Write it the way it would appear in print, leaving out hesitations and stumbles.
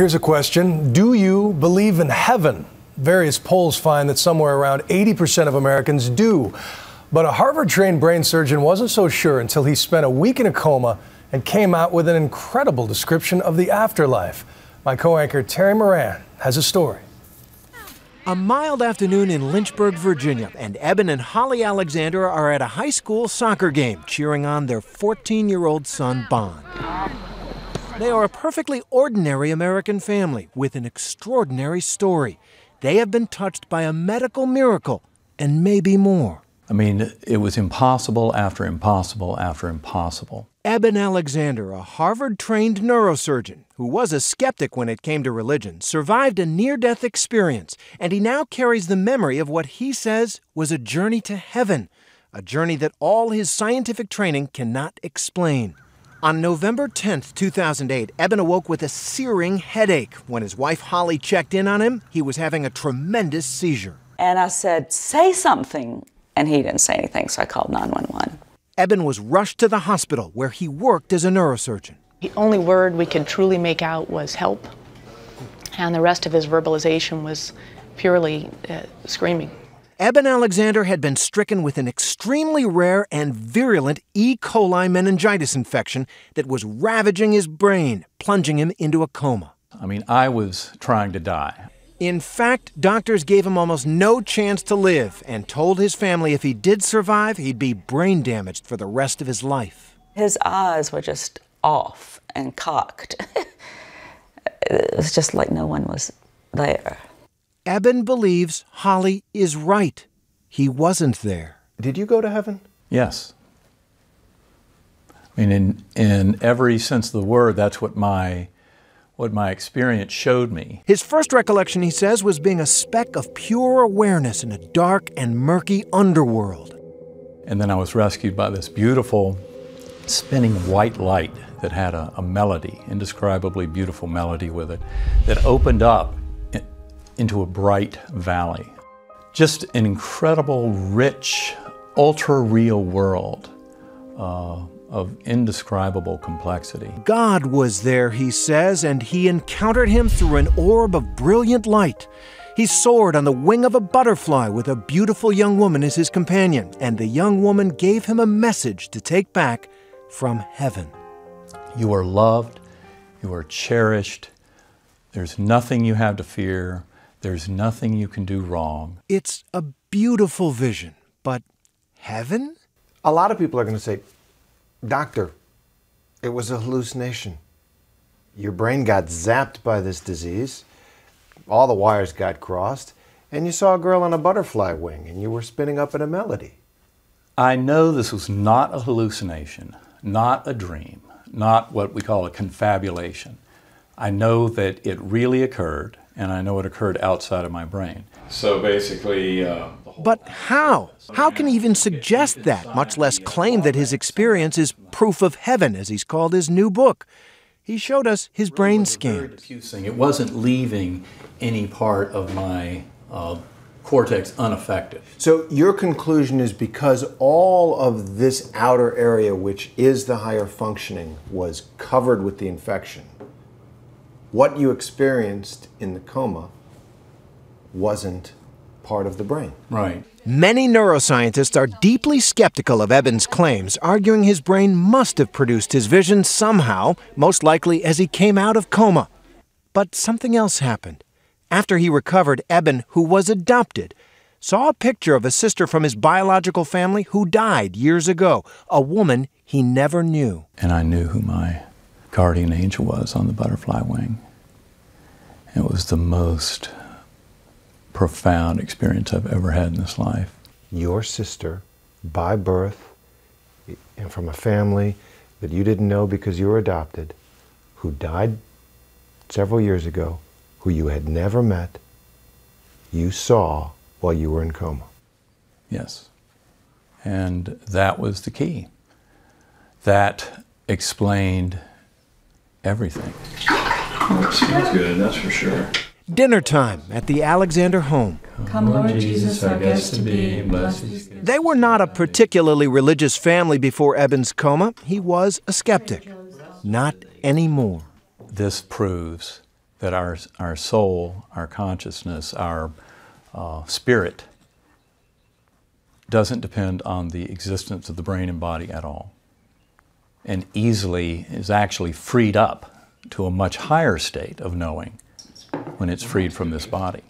here's a question. Do you believe in heaven? Various polls find that somewhere around 80% of Americans do. But a Harvard-trained brain surgeon wasn't so sure until he spent a week in a coma and came out with an incredible description of the afterlife. My co-anchor Terry Moran has a story. A mild afternoon in Lynchburg, Virginia, and Eben and Holly Alexander are at a high school soccer game cheering on their 14-year-old son, Bond. They are a perfectly ordinary American family with an extraordinary story. They have been touched by a medical miracle and maybe more. I mean, it was impossible after impossible after impossible. Eben Alexander, a Harvard-trained neurosurgeon who was a skeptic when it came to religion, survived a near-death experience, and he now carries the memory of what he says was a journey to heaven, a journey that all his scientific training cannot explain. On November 10th, 2008, Eben awoke with a searing headache. When his wife Holly checked in on him, he was having a tremendous seizure. And I said, "Say something." And he didn't say anything, so I called 911. Eben was rushed to the hospital where he worked as a neurosurgeon. The only word we could truly make out was help, and the rest of his verbalization was purely screaming. Eben Alexander had been stricken with an extremely rare and virulent E. coli meningitis infection that was ravaging his brain, plunging him into a coma. I mean, I was trying to die. In fact, doctors gave him almost no chance to live and told his family if he did survive, he'd be brain damaged for the rest of his life. His eyes were just off and cocked. It was just like no one was there. Eben believes Holly is right. He wasn't there. Did you go to heaven? Yes. I mean, in every sense of the word, that's what my experience showed me. His first recollection, he says, was being a speck of pure awareness in a dark and murky underworld. And then I was rescued by this beautiful spinning white light that had a melody, indescribably beautiful melody with it, that opened up into a bright valley. Just an incredible, rich, ultra-real world of indescribable complexity. God was there, he says, and he encountered him through an orb of brilliant light. He soared on the wing of a butterfly with a beautiful young woman as his companion, and the young woman gave him a message to take back from heaven. You are loved, you are cherished, there's nothing you have to fear, there's nothing you can do wrong. It's a beautiful vision, but heaven? A lot of people are going to say, "Doctor, it was a hallucination. Your brain got zapped by this disease, all the wires got crossed, and you saw a girl on a butterfly wing and you were spinning up in a melody." I know this was not a hallucination, not a dream, not what we call a confabulation. I know that it really occurred, and I know it occurred outside of my brain. So basically, But how? How can he even suggest that, much less claim that his experience is proof of heaven, as he's called his new book? He showed us his brain scan. It wasn't leaving any part of my cortex unaffected. So your conclusion is because all of this outer area, which is the higher functioning, was covered with the infection, what you experienced in the coma wasn't part of the brain. Right. Many neuroscientists are deeply skeptical of Eben's claims, arguing his brain must have produced his vision somehow, most likely as he came out of coma. But something else happened. After he recovered, Eben, who was adopted, saw a picture of a sister from his biological family who died years ago, a woman he never knew. And I knew who my guardian angel was on the butterfly wing. It was the most profound experience I've ever had in this life. Your sister, by birth, and from a family that you didn't know because you were adopted, who died several years ago, who you had never met, you saw while you were in coma. Yes. And that was the key. That explained everything. Smells good, that's for sure. Dinner time at the Alexander home. Come, Lord Jesus, our guest to be, blessed. They were not a particularly religious family before Eben's coma. He was a skeptic. Not anymore. This proves that our soul, our consciousness, our spirit doesn't depend on the existence of the brain and body at all, and easily is actually freed up to a much higher state of knowing when it's freed from this body.